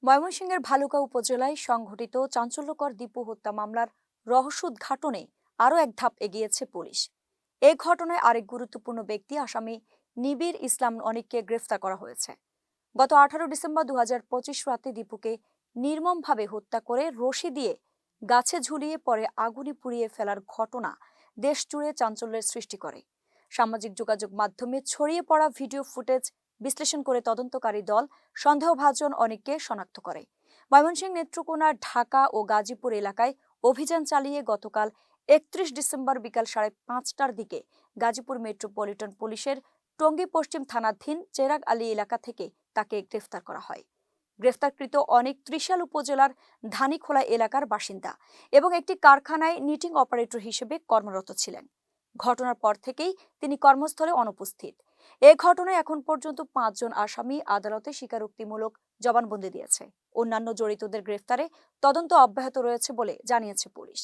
ময়মনসিংহের ভালুকা উপজেলায় সংঘটিত চাঞ্চল্যকর দীপু হত্যা মামলার রহস্য উদ্ঘাটনে আরও এক ধাপ এগিয়েছে পুলিশ। এ ঘটনায় আরেক গুরুত্বপূর্ণ ব্যক্তি আসামি নিবির ইসলাম অনিককে গ্রেফতার করা হয়েছে। গত 18 ডিসেম্বর 2025 রাতে দীপুকে নির্মমভাবে হত্যা করে রশি দিয়ে গাছে ঝুলিয়ে পরে আগুনে পুড়িয়ে ফেলার ঘটনা দেশজুড়ে চাঞ্চল্যের সৃষ্টি করে। সামাজিক যোগাযোগ মাধ্যমে ছড়িয়ে পড়া ভিডিও ফুটেজ বিশ্লেষণ করে তদন্তকারী দল সন্দেহভাজন অনেককে শনাক্ত করে। ময়মনসিংহ, নেত্রকোনা, ঢাকা ও গাজীপুর এলাকায় অভিযান চালিয়ে গতকাল 31 ডিসেম্বর বিকাল 5:30টার দিকে গাজীপুর মেট্রোপলিটন পুলিশের টঙ্গী পশ্চিম থানাধীন চেরাগ আলী এলাকা থেকে তাকে গ্রেফতার করা হয়। গ্রেফতারকৃত অনেক ত্রিশাল উপজেলার ধানীখোলা এলাকার বাসিন্দা এবং একটি কারখানায় নিটিং অপারেটর হিসেবে কর্মরত ছিলেন। ঘটনার পর থেকেই তিনি কর্মস্থলে অনুপস্থিত। এ ঘটনায় এখন পর্যন্ত 5 জন আসামি আদালতে স্বীকারোক্তিমূলক জবানবন্দি দিয়েছে। অন্যান্য জড়িতদের গ্রেফতারে তদন্ত অব্যাহত রয়েছে বলে জানিয়েছে পুলিশ।